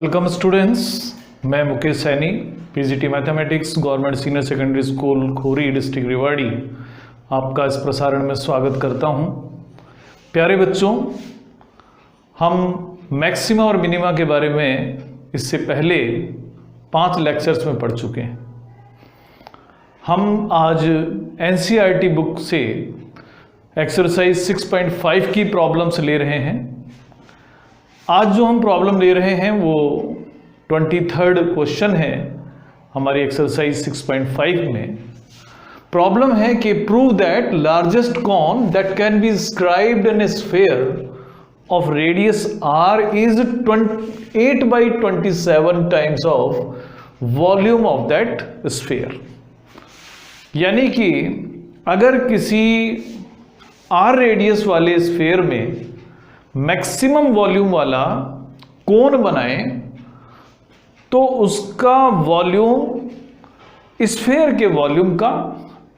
Welcome students, मैं Mukesh Saini, PGT mathematics, government senior secondary school Khori, district Rewari, आपका इस प्रसारण में स्वागत करता हूं। प्यारे बच्चों, हम मैक्सिमा और मिनिमा के बारे में इससे पहले 5 लेक्चर्स में पढ़ चुके हैं। हम आज एनसीईआरटी बुक से एक्सरसाइज 6.5 की प्रॉब्लम्स ले रहे हैं। आज जो हम प्रॉब्लम ले रहे हैं वो 23rd क्वेश्चन है हमारी एक्सरसाइज 6.5 में। प्रॉब्लम है कि prove that largest cone that can be described in a sphere of radius r is 8/27 times of volume of that sphere. यानी कि अगर किसी r रेडियस वाले स्फीयर में मैक्सिमम वॉल्यूम वाला कोन बनाए तो उसका वॉल्यूम स्फीयर के वॉल्यूम का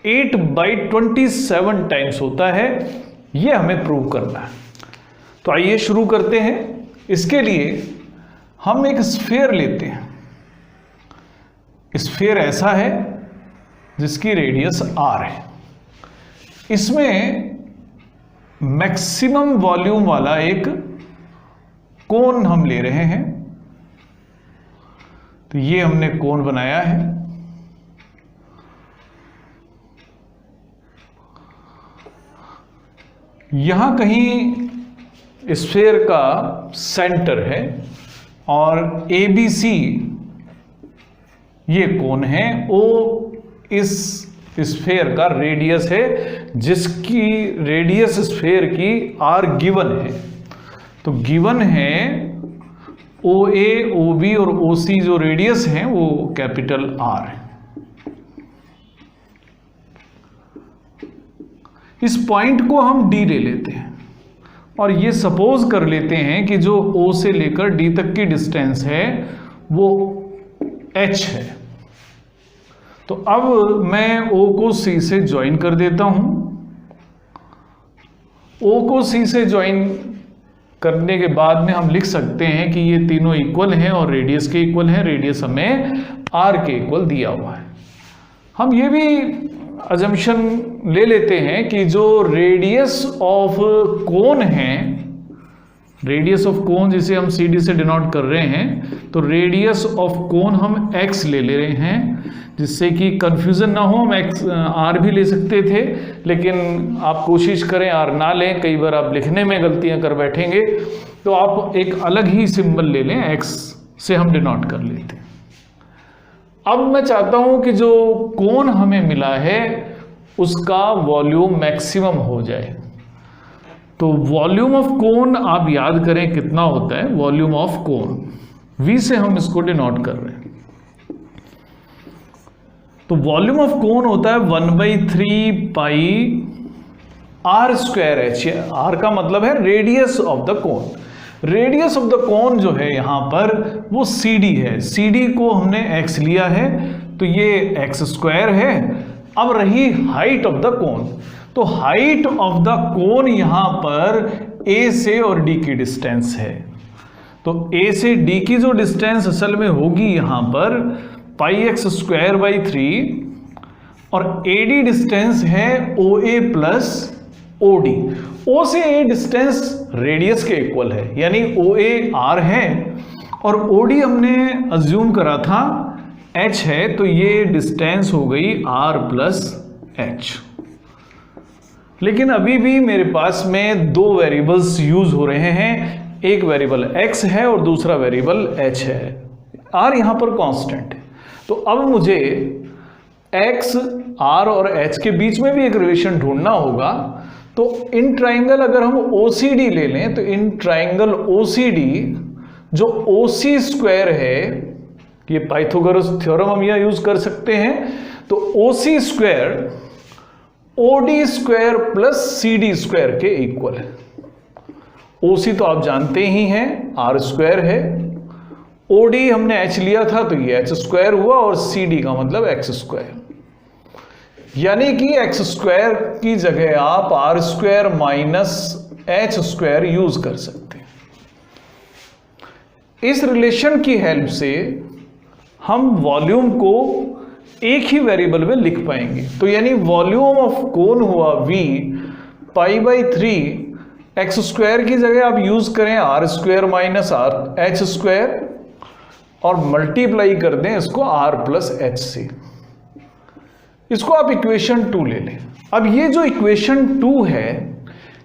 8/27 टाइम्स होता है। यह हमें प्रूव करना है। तो आइए शुरू करते हैं। इसके लिए हम एक स्फीयर लेते हैं। स्फीयर ऐसा है जिसकी रेडियस r है। इसमें मैक्सिमम वॉल्यूम वाला एक कोन हम ले रहे हैं। तो ये हमने कोन बनाया है। यहां कहीं स्फीयर का सेंटर है और ABC ये कोन है। O इस स्फीयर का रेडियस है, जिसकी रेडियस स्फीयर की r गिवन है। तो गिवन है OA, OB और OC जो रेडियस हैं वो कैपिटल R है। इस पॉइंट को हम D ले लेते हैं और ये सपोज कर लेते हैं कि जो O से लेकर D तक की डिस्टेंस है वो h है। तो अब मैं O को C से ज्वाइन कर देता हूं। O को C से ज्वाइन करने के बाद में हम लिख सकते हैं कि ये तीनों इक्वल हैं और रेडियस के इक्वल हैं। रेडियस हमें R के इक्वल दिया हुआ है। हम ये भी अजम्पशन ले लेते हैं कि जो रेडियस ऑफ कोन है, रेडियस ऑफ कोन जिसे हम CD से डिनोट कर रहे हैं, तो रेडियस ऑफ कोन हम x ले रहे हैं, जिससे कि कंफ्यूजन ना हो। हम r भी ले सकते थे, लेकिन आप कोशिश करें r ना लें। कई बार आप लिखने में गलतियां कर बैठेंगे, तो आप एक अलग ही सिंबल ले लें, x से हम डिनोट कर लेते हैं। अब मैं चाहता हूं कि जो कोन हमें मिला है उसका वॉल्यूम मैक्सिमम हो जाए। तो वॉल्यूम ऑफ कोन आप याद करें कितना होता है। वॉल्यूम ऑफ कोन V से हम इसको डिनोट कर रहे हैं। तो वॉल्यूम ऑफ कोन होता है 1/3 पाई r² h। r का मतलब है radius of the cone. Radius of the cone जो है यहां पर वो CD है। CD को हमने x लिया है, तो ये x² है। अब रही हाइट ऑफ द कोन। तो हाइट ऑफ द कोन यहां पर A से और D की डिस्टेंस है। तो A से D की जो डिस्टेंस असल में होगी यहां पर πx²/3 और AD डिस्टेंस है OA प्लस OD। O से A डिस्टेंस रेडियस के इक्वल है, यानी OA R है और OD हमने अज्यूम करा था H है। तो ये डिस्टेंस हो गई R प्लस H। लेकिन अभी भी मेरे पास में 2 वेरिएबल्स यूज हो रहे हैं। एक वेरिएबल x है और दूसरा वेरिएबल h है। r यहां पर कांस्टेंट है। तो अब मुझे x, r और h के बीच में भी एक रिलेशन ढूंढना होगा। तो इन ट्राइंगल अगर हम OCD ले लें, तो इन ट्राइंगल OCD जो OC² है, ये पाइथागोरस थ्योरम हम यह यूज कर सकते हैं। तो OC² OD² प्लस CD² के इक्वल है। OC तो आप जानते ही हैं R² है। OD हमने H लिया था तो ये H² हुआ और CD का मतलब x²। यानी कि x² की जगह आप R² माइनस H² यूज कर सकते हैं। इस रिलेशन की हेल्प से हम वॉल्यूम को एक ही वेरिएबल में लिख पाएंगे। तो यानी वॉल्यूम ऑफ कोन हुआ v, π/3 एक्स स्क्वायर की जगह आप यूज करें r square minus h square और मल्टीप्लाई कर दें इसको r प्लस h से। इसको आप इक्वेशन 2 ले लें। अब ये जो इक्वेशन 2 है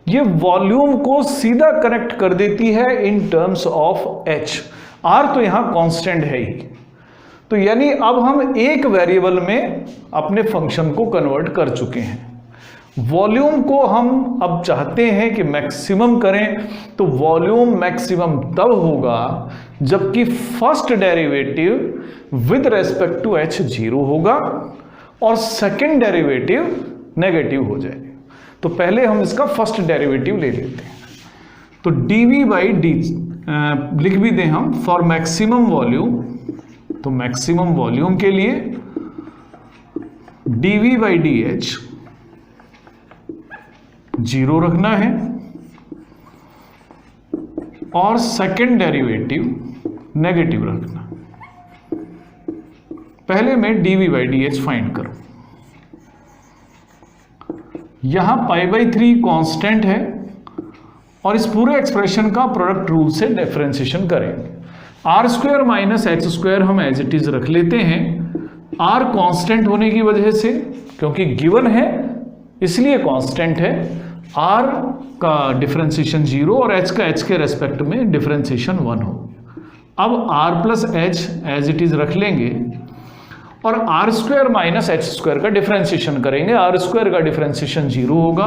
ये वॉल्यूम को सीधा कनेक्ट कर देती है in terms of h। r तो यहां कांस्टेंट है ही, तो यानी अब हम एक वेरिएबल में अपने फंक्शन को कन्वर्ट कर चुके हैं। वॉल्यूम को हम अब चाहते हैं कि मैक्सिमम करें, तो वॉल्यूम मैक्सिमम तब होगा जबकि first derivative with respect to h 0 होगा और सेकंड डेरिवेटिव नेगेटिव हो जाए। तो पहले हम इसका फर्स्ट डेरिवेटिव ले लेते हैं। तो dv/d लिख भी दें हम फॉर मैक्सिमम वॉल्यूम। तो मैक्सिमम वॉल्यूम के लिए dv/dh 0 रखना है और सेकंड डेरिवेटिव नेगेटिव रखना। पहले मैं dv/dh फाइंड करूं। यहां π/3 कांस्टेंट है और इस पूरे एक्सप्रेशन का प्रोडक्ट रूल से डिफरेंशिएशन करेंगे। r square minus h square हम एज इट इज रख लेते हैं। r कांस्टेंट होने की वजह से, क्योंकि गिवन है इसलिए कांस्टेंट है, r का डिफरेंशिएशन 0 और h का h के रेस्पेक्ट में डिफरेंशिएशन 1 हो। अब r plus h as it is रख लेंगे और r square minus h square का डिफरेंशिएशन करेंगे। r स्क्वायर का डिफरेंशिएशन 0 होगा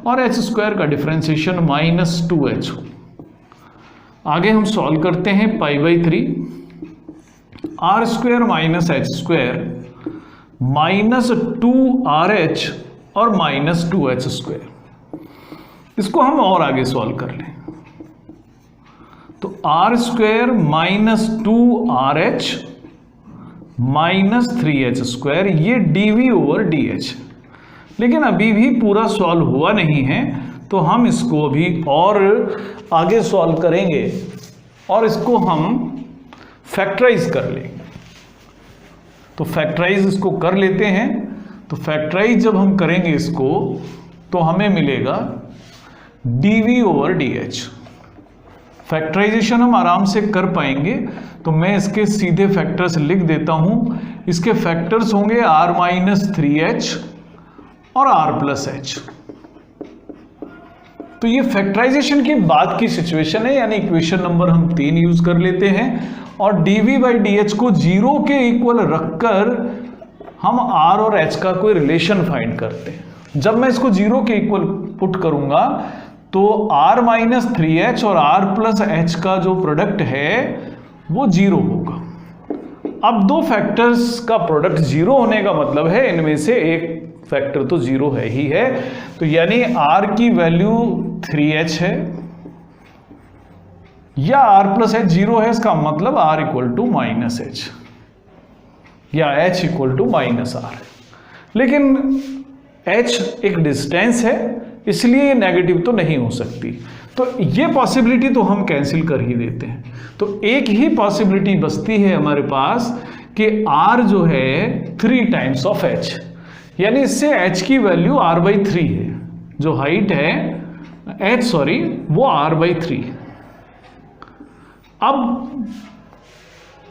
और h स्क्वायर का डिफरेंशिएशन -2h हो। आगे हम सॉल्व करते हैं π/3 r square minus h square -2rh और -2h स्क्वायर। इसको हम और आगे सॉल्व कर लें। तो r square -2rh -3h square, ये dv/dh। लेकिन अभी भी पूरा सॉल्व हुआ नहीं है, तो हम इसको अभी और आगे सॉल्व करेंगे और इसको हम फैक्टराइज कर लेंगे। तो फैक्टराइज इसको कर लेते हैं। तो फैक्टराइज जब हम करेंगे इसको तो हमें मिलेगा dv/dh। फैक्टराइजेशन हम आराम से कर पाएंगे, तो मैं इसके सीधे फैक्टर्स लिख देता हूं। इसके फैक्टर्स होंगे r-3h और r+h। तो ये फैक्टराइजेशन के बाद की सिचुएशन है, यानी इक्वेशन नंबर हम 3 यूज कर लेते हैं और dv/dh को 0 के इक्वल रखकर हम r और h का कोई रिलेशन फाइंड करते हैं। जब मैं इसको 0 के इक्वल पुट करूंगा तो r-3h और r+h का जो प्रोडक्ट है वो 0 होगा। अब दो फैक्टर्स का प्रोडक्ट 0 होने का मतलब है इनमें से एक फैक्टर तो 0 है ही है। तो यानी r की वैल्यू 3h है या r+h 0 है, इसका मतलब r = -h या h = -r है। लेकिन h एक डिस्टेंस है, इसलिए नेगेटिव तो नहीं हो सकती। तो ये पॉसिबिलिटी तो हम कैंसिल कर ही देते हैं। तो एक ही पॉसिबिलिटी बचती है हमारे पास कि r जो है 3 टाइम्स ऑफ h, यानी इससे h की वैल्यू r/3 है, जो हाइट है वो r/3। अब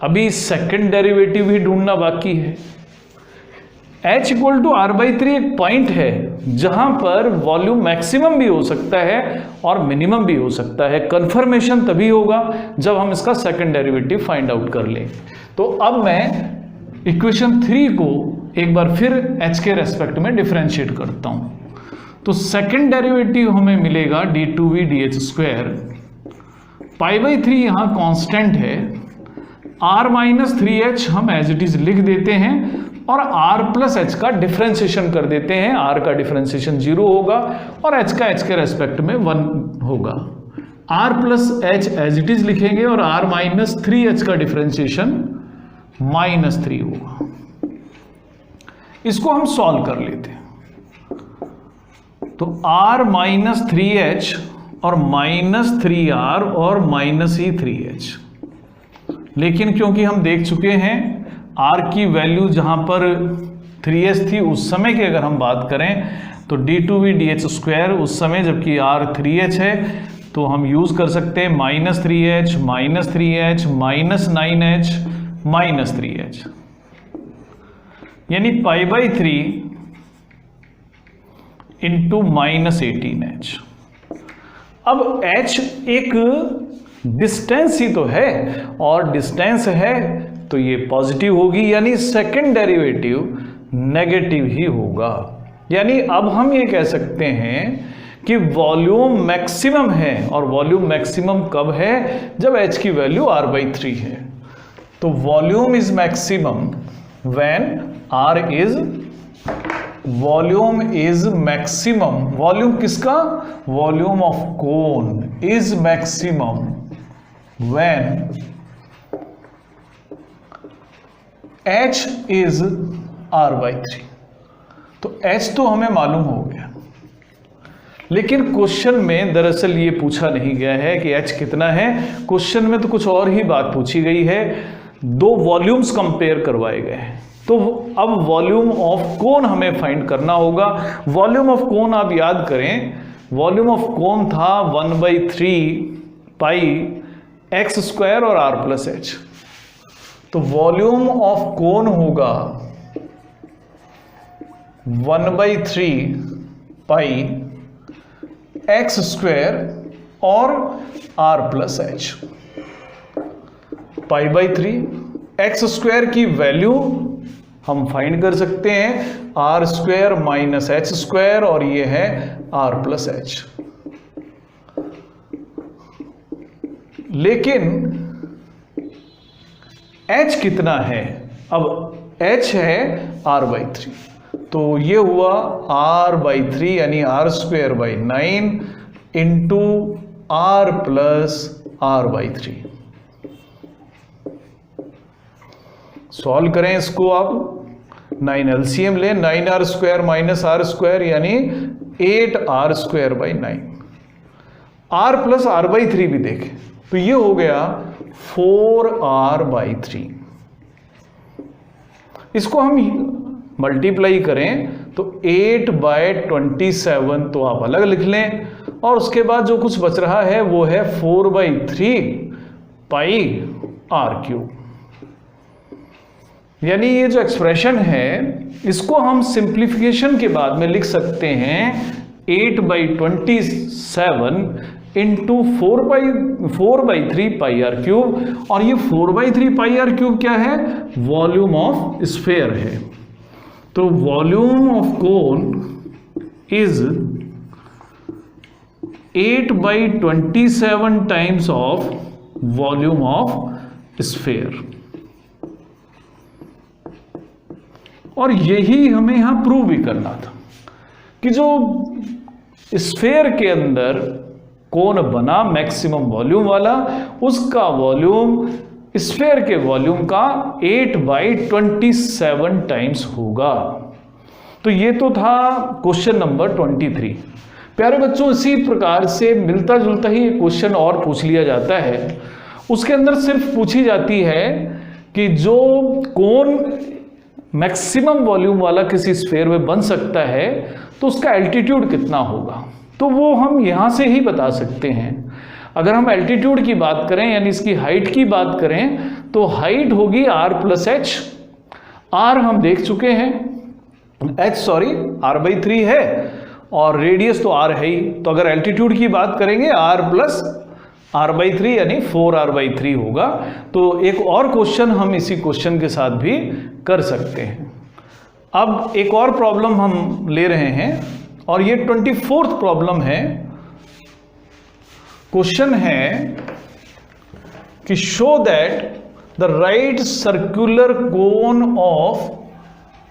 अभी सेकंड डेरिवेटिव ही ढूंढना बाकी है। h = r/3 एक पॉइंट है जहां पर वॉल्यूम मैक्सिमम भी हो सकता है और मिनिमम भी हो सकता है। कंफर्मेशन तभी होगा जब हम इसका सेकंड डेरिवेटिव फाइंड आउट कर लें। तो अब मैं इक्वेशन 3 को एक बार फिर h के रेस्पेक्ट में डिफरेंशिएट करता हूं। तो सेकंड डेरिवेटिव हमें मिलेगा d2v/dh²। π/3 यहां कांस्टेंट है, r-3h हम एज इट इज लिख देते हैं और r+h का डिफरेंशिएशन कर देते हैं। r का डिफरेंशिएशन 0 होगा और h का h के रेस्पेक्ट में 1 होगा। r+h एज इट इज लिखेंगे और r-3h का डिफरेंशिएशन -3 होगा। इसको हम सॉल्व कर लेते हैं। तो r-3h और -3r और -3h, लेकिन क्योंकि हम देख चुके हैं r की वैल्यू जहां पर 3h थी उस समय की अगर हम बात करें तो d2v dh स्क्वायर उस समय, जबकि r 3h है तो हम यूज कर सकते हैं -3h -3h -9h -3h, यानी π/3 इंटू -18h। अब h एक डिस्टेंस ही तो है, और डिस्टेंस है तो ये पॉजिटिव होगी, यानी सेकंड डेरिवेटिव नेगेटिव ही होगा। यानी अब हम ये कह सकते हैं कि वॉल्यूम मैक्सिमम है, और वॉल्यूम मैक्सिमम कब है? जब h की वैल्यू r/3 है। तो volume is maximum when r is, volume is maximum, volume किसका? Volume of cone is maximum when h is r/3। तो h तो हमें मालूम हो गया, लेकिन क्वेश्चन में दरअसल ये पूछा नहीं गया है कि h कितना है। क्वेश्चन में तो कुछ और ही बात पूछी गई है, दो वॉल्यूम्स कंपेयर करवाए गए हैं। तो अब वॉल्यूम ऑफ कोन हमें फाइंड करना होगा। वॉल्यूम ऑफ कोन आप याद करें, वॉल्यूम ऑफ कोन था 1/3 पाई x स्क्वायर और r+h। तो वॉल्यूम ऑफ कोन होगा 1/3 पाई x स्क्वायर और r+h। π/3 x स्क्वायर की वैल्यू हम फाइंड कर सकते हैं r square minus h square, और ये है r+h। लेकिन h कितना है? अब h है r/3, तो ये हुआ r/3 यानी r²/9 इंटू r+r/3। सॉल्व करें इसको, आप 9 एलसीएम लें, 9r² माइनस r² यानी 8r²/9। r+r/3 भी देखें तो ये हो गया 4r/3। इसको हम मल्टीप्लाई करें तो 8/27 तो आप अलग लिख लें, और उसके बाद जो कुछ बच रहा है वो है 4/3 पाई r³। यानी ये जो एक्सप्रेशन है इसको हम सिंप्लीफिकेशन के बाद में लिख सकते हैं 8/27 इंटू 4/3 पाई r³। और ये 4/3 पाई r³ क्या है? वॉल्यूम ऑफ स्फीयर है। तो volume of cone is 8/27 times of volume of sphere. और यही हमें यहां प्रूव भी करना था कि जो स्फीयर के अंदर कोन बना मैक्सिमम वॉल्यूम वाला, उसका वॉल्यूम स्फीयर के वॉल्यूम का 8/27 टाइम्स होगा। तो ये तो था क्वेश्चन नंबर 23। प्यारे बच्चों, इसी प्रकार से मिलता जुलता ही एक क्वेश्चन और पूछ लिया जाता है। उसके अंदर सिर्फ पूछी जाती है कि जो कोन मैक्सिमम वॉल्यूम वाला किसी स्फीयर में बन सकता है तो उसका एल्टीट्यूड कितना होगा। तो वो हम यहां से ही बता सकते हैं। अगर हम एल्टीट्यूड की बात करें यानी इसकी हाइट की बात करें तो हाइट होगी r+h। r हम देख चुके हैं, r/3 है और रेडियस तो r है ही। तो अगर एल्टीट्यूड की बात करेंगे r+r/3 यानी 4r/3 होगा। तो एक और क्वेश्चन हम इसी क्वेश्चन के साथ भी कर सकते हैं। अब एक और प्रॉब्लम हम ले रहे हैं और ये 24th प्रॉब्लम है। क्वेश्चन है कि show that the right circular cone of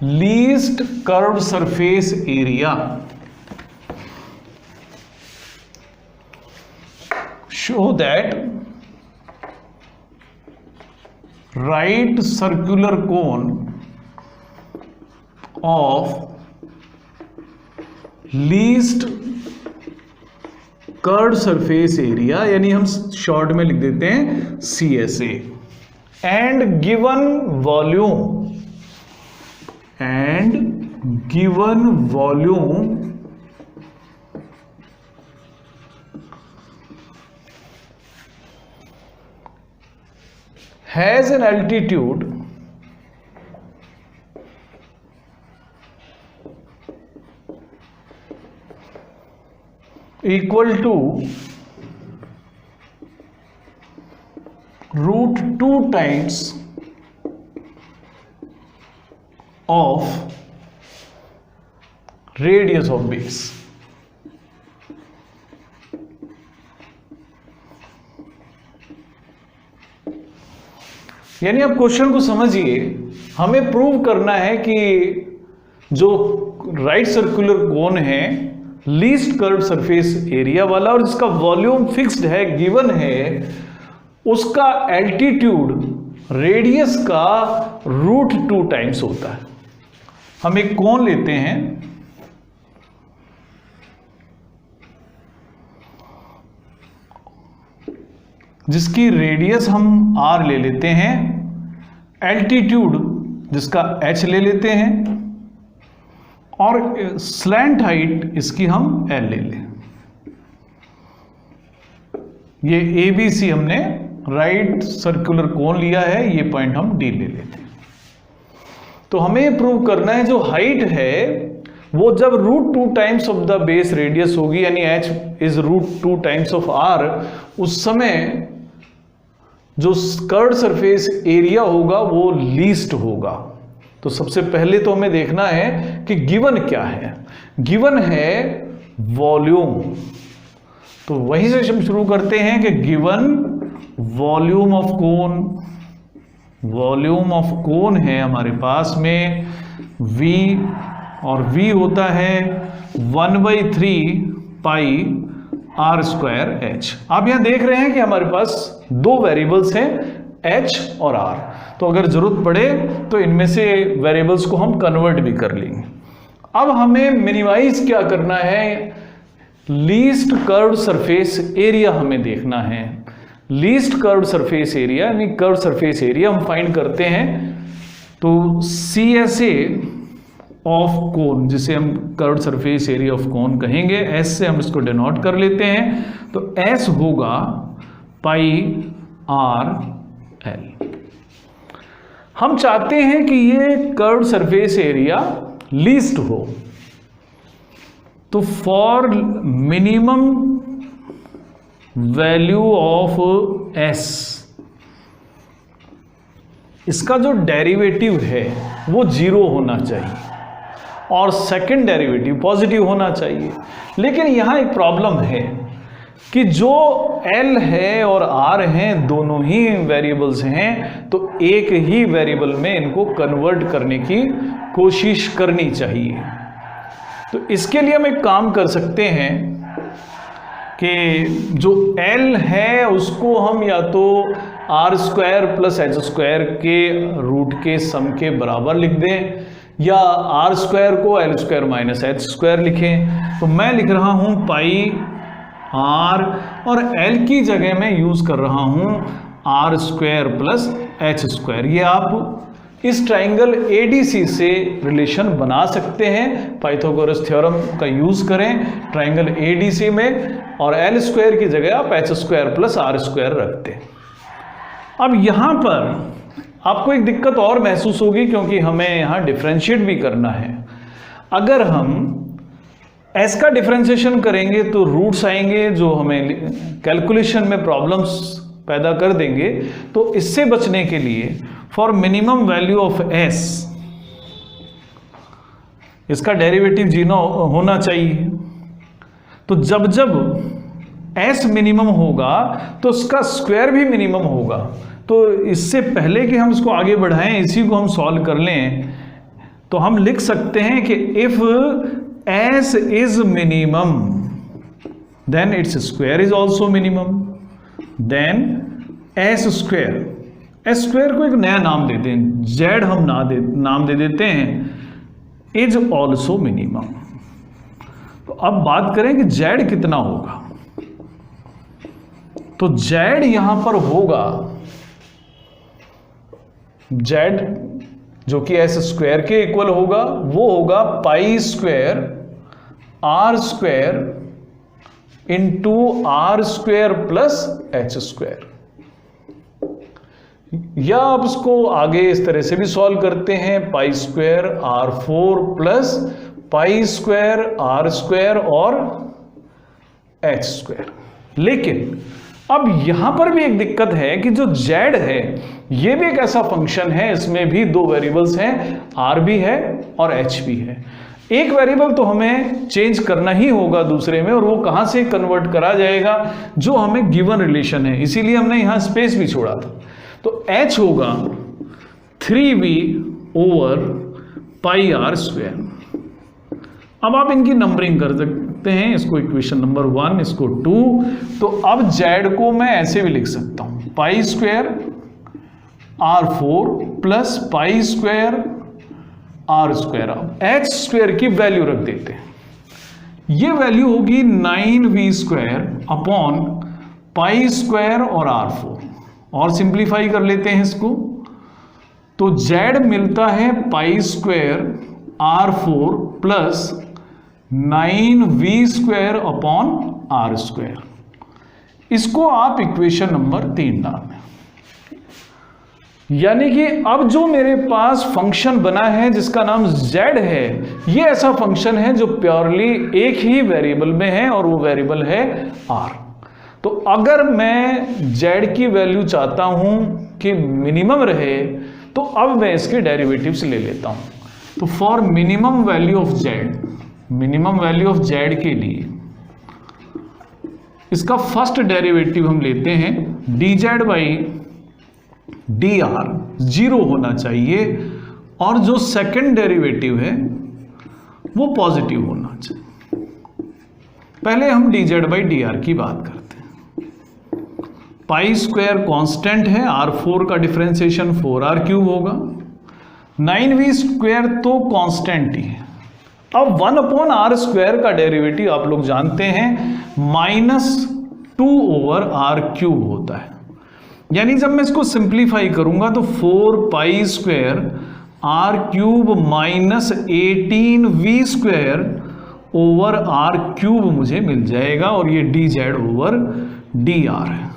least curved surface area, show that right circular cone of least curved surface area, यानी हम शॉर्ट में लिख देते हैं CSA, and given volume has an altitude equal to root 2 times of radius of base. यानी आप question को समझिए, हमें प्रूव करना है कि जो राइट सर्कुलर कोन है लीस्ट कर्व सरफेस एरिया वाला और जिसका वॉल्यूम फिक्स्ड है, गिवन है, उसका एल्टीट्यूड रेडियस का रूट 2 टाइम्स होता है। हम एक कोन लेते हैं, जिसकी रेडियस हम r ले लेते हैं, एल्टीट्यूड जिसका h ले लेते हैं और स्लैंट हाइट इसकी हम l ले लें। ये ABC हमने राइट सर्कुलर कोन लिया है, ये पॉइंट हम D ले लेते हैं। तो हमें प्रूव करना है जो हाइट है वो जब root 2 times of the base radius होगी, यानी h is root 2 times of r, उस समय जो कर्व्ड सरफेस एरिया होगा वो लीस्ट होगा। तो सबसे पहले तो हमें देखना है कि गिवन क्या है। गिवन है वॉल्यूम, तो वहीं से हम शुरू करते हैं कि गिवन वॉल्यूम ऑफ कोन है हमारे पास में v, और v होता है 1/3 पाई r स्क्वायर h। आप यहां देख रहे हैं कि हमारे पास दो वेरिएबल्स हैं h और r, तो अगर जरूरत पड़े तो इनमें से वेरिएबल्स को हम कन्वर्ट भी कर लेंगे। अब हमें मिनिमाइज क्या करना है, लीस्ट कर्व्ड सरफेस एरिया हमें देखना है। लीस्ट कर्व्ड सरफेस एरिया यानी कर्व्ड सरफेस एरिया हम फाइंड करते हैं, तो CSA ऑफ कोन, जिसे हम curved surface area of cone कहेंगे, S से हम इसको डिनोट कर लेते हैं, तो S होगा पाई r l। हम चाहते हैं कि ये कर्व्ड सरफेस एरिया लीस्ट हो, तो for minimum value of S, इसका जो डेरिवेटिव है वो 0 होना चाहिए और सेकंड डेरिवेटिव पॉजिटिव होना चाहिए। लेकिन यहां एक प्रॉब्लम है कि जो L है और R हैं दोनों ही वेरिएबल्स हैं, तो एक ही वेरिएबल में इनको कन्वर्ट करने की कोशिश करनी चाहिए। तो इसके लिए हम एक काम कर सकते हैं कि जो L है उसको हम या तो r square plus h square के रूट के सम के बराबर लिख दें, या r स्क्वायर को l square minus h square लिखें। तो मैं लिख रहा हूं पाई r और l की जगह मैं यूज कर रहा हूं r square plus h square. ये आप इस ट्राइंगल ADC से रिलेशन बना सकते हैं, पाइथागोरस थ्योरम का यूज करें ट्राइंगल ADC में, और l स्क्वायर की जगह आप h square plus r square रखते हैं। अब यहां पर आपको एक दिक्कत और महसूस होगी, क्योंकि हमें यहां डिफरेंशिएट भी करना है। अगर हम s का डिफरेंशिएशन करेंगे तो रूट्स आएंगे जो हमें कैलकुलेशन में प्रॉब्लम्स पैदा कर देंगे। तो इससे बचने के लिए for minimum value of s, इसका डेरिवेटिव 0 होना चाहिए। तो जब जब s मिनिमम होगा तो उसका स्क्वायर भी मिनिमम होगा। तो इससे पहले कि हम इसको आगे बढ़ाएं, इसी को हम सॉल्व कर लें, तो हम लिख सकते हैं कि if s is minimum then its square is also minimum, then s square को एक नया नाम देते हैं, z हम नाम दे देते हैं, इज ऑल्सो मिनिमम। तो अब बात करें कि z कितना होगा, तो z यहां पर होगा जेड जो कि एस स्क्वायर के इक्वल होगा, वो होगा pi square R square into R square plus H square. या आप उसको आगे इस तरह से भी सॉल्व करते हैं, pi square R four plus pi square R square और एच स्क्वायर। लेकिन अब यहां पर भी एक दिक्कत है कि जो z है ये भी एक ऐसा फंक्शन है, इसमें भी दो वेरिएबल्स हैं, r भी है और h भी है। एक वेरिएबल तो हमें चेंज करना ही होगा दूसरे में, और वो कहां से कन्वर्ट करा जाएगा, जो हमें गिवन रिलेशन है, इसीलिए हमने यहां स्पेस भी छोड़ा था। तो h होगा 3v ओवर पाई आर स्क्वायर। अब आप इनकी नंबरिंग कर सकते हैं, इसको इक्वेशन नंबर 1, इसको 2। तो अब z को मैं ऐसे भी लिख सकता हूं, pi square r4 plus pi square R square. अब h स्क्वायर की वैल्यू रख देते हैं, ये वैल्यू होगी 9v square upon pi square और r4। और सिंप्लीफाई कर लेते हैं इसको, तो z मिलता है pi square r4 plus 9v square upon R square. इसको आप इक्वेशन नंबर 3 डाल दें। यानी कि अब जो मेरे पास फंक्शन बना है जिसका नाम z है, ये ऐसा फंक्शन है जो प्योरली एक ही वेरिएबल में है और वो वेरिएबल है r। तो अगर मैं z की वैल्यू चाहता हूं कि मिनिमम रहे, तो अब मैं इसके डेरिवेटिव्स ले लेता हूं। तो for minimum value of z, minimum value of z के लिए इसका फर्स्ट डेरिवेटिव हम लेते हैं, dz बाई dr 0 होना चाहिए, और जो सेकंड डेरिवेटिव है वो पॉजिटिव होना चाहिए। पहले हम dz बाई dr की बात करते हैं। पाई स्क्वायर कांस्टेंट है, r4 का डिफरेंशिएशन 4r क्यूब होगा, 9v स्क्वायर तो कांस्टेंट ही है। अब 1 अपॉन आर स्क्वायर का डेरिवेटिव आप लोग जानते हैं -2 ओवर आर क्यूब होता है। यानी जब मैं इसको सिंप्लीफाई करूंगा तो 4 pi square R cube minus 18v square over R cube मुझे मिल जाएगा, और ये dz ओवर dr है।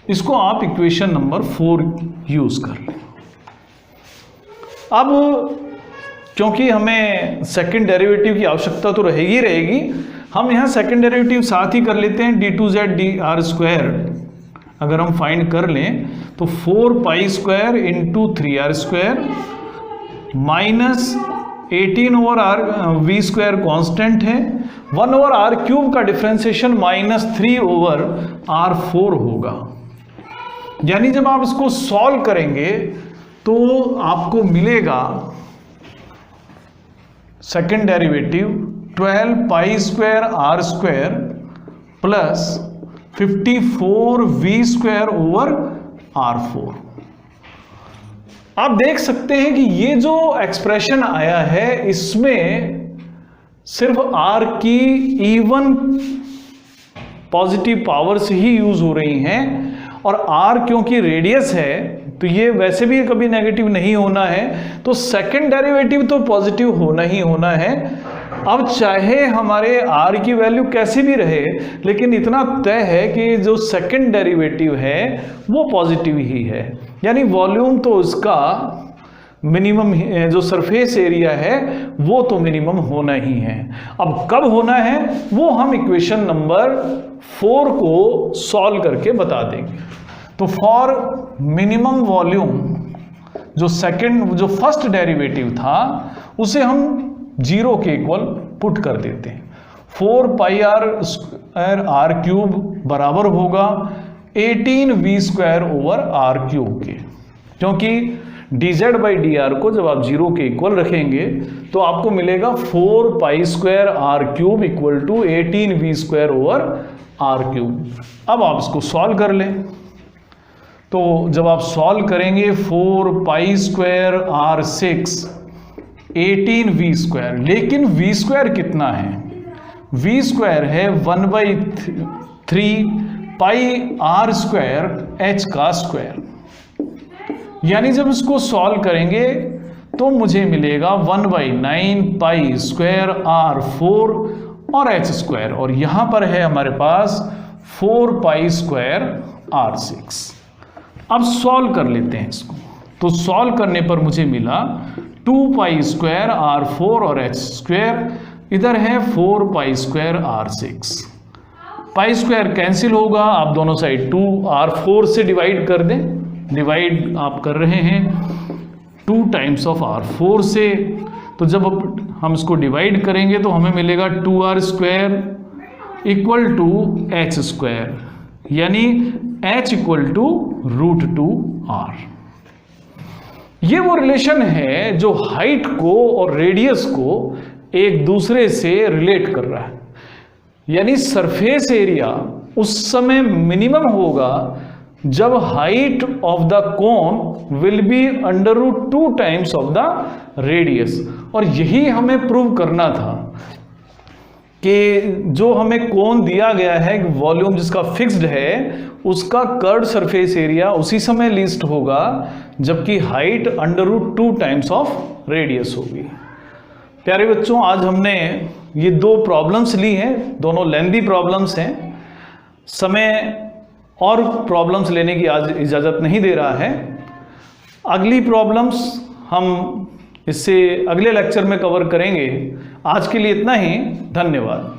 इसको आप इक्वेशन नंबर 4 यूज कर लें। अब क्योंकि हमें सेकंड डेरिवेटिव की आवश्यकता तो रहेगी, हम यहाँ सेकंड डेरिवेटिव साथ ही कर लेते हैं, d2z dr स्क्वायर अगर हम फाइंड कर लें तो 4 pi square into 3r square minus 18 over R V square constant है, 1 ओवर आर क्यूब का डिफरेंशिएशन -3 ओवर r4 होगा। यानी जब आप इसको सॉल्व करेंगे तो आपको मिलेगा second derivative 12 pi square R square plus 54v square over r4। आप देख सकते हैं कि ये जो एक्सप्रेशन आया है इसमें सिर्फ r की इवन पॉजिटिव पावर्स ही यूज हो रही हैं, और r क्योंकि रेडियस है तो ये वैसे भी कभी नेगेटिव नहीं होना है, तो सेकंड डेरिवेटिव तो पॉजिटिव होना ही होना है। अब चाहे हमारे r की वैल्यू कैसी भी रहे, लेकिन इतना तय है कि जो सेकंड डेरिवेटिव है वो पॉजिटिव ही है। यानी वॉल्यूम तो उसका मिनिमम, जो सरफेस एरिया है वो तो मिनिमम होना ही है। अब कब होना है वो हम इक्वेशन नंबर 4 को सॉल्व करके बता देंगे। तो फॉर मिनिमम वॉल्यूम जो फर्स्ट डेरिवेटिव था उसे हम 0 के इक्वल पुट कर देते हैं। 4 पाई आर स्क्वायर आर क्यूब बराबर होगा 18v square over R cube के, क्योंकि dz बाई dr को जब आप 0 के इक्वल रखेंगे तो आपको मिलेगा 4 pi square R cube equal to 18v square over R cube. अब आप इसको सॉल्व कर लें, तो जब आप सॉल्व करेंगे 4 pi square R 6 18v square, लेकिन v स्क्वायर कितना है, v स्क्वायर है 1/3 पाई आर स्क्वायर h का स्क्वायर। यानी जब इसको सॉल्व करेंगे तो मुझे मिलेगा 1/9 पाई स्क्वायर r4 और h स्क्वायर, और यहां पर है हमारे पास 4 पाई स्क्वायर r6। अब सॉल्व कर लेते हैं इसको। तो सॉल्व करने पर मुझे मिला 2 पाई स्क्वायर r4 और h स्क्वायर, इधर है 4 pi square r6। Pi square cancel होगा, आप दोनों साइड 2 r4 से डिवाइड कर दें। डिवाइड आप कर रहे हैं 2 टाइम्स ऑफ r4 से, तो जब हम इसको डिवाइड करेंगे तो हमें मिलेगा 2r square equal to h square, यानी h इक्वल टू √2r। ये वो रिलेशन है जो हाइट को और रेडियस को एक दूसरे से रिलेट कर रहा है, यानी सरफेस एरिया उस समय मिनिमम होगा जब height of the cone will be √2 times of the radius. और यही हमें प्रूव करना था कि जो हमें कोन दिया गया है, वॉल्यूम जिसका फिक्स्ड है, उसका कर्व्ड सरफेस एरिया उसी समय लीस्ट होगा जबकि हाइट √2 टाइम्स ऑफ रेडियस होगी। प्यारे बच्चों, आज हमने ये 2 प्रॉब्लम्स ली हैं, दोनों लेंथी प्रॉब्लम्स हैं। समय और प्रॉब्लम्स लेने की आज इजाज़त नहीं दे रहा है। अगली प्रॉब्लम्स हम इससे अगले लेक्चर में कवर करेंगे। आज के लिए इतना ही, धन्यवाद।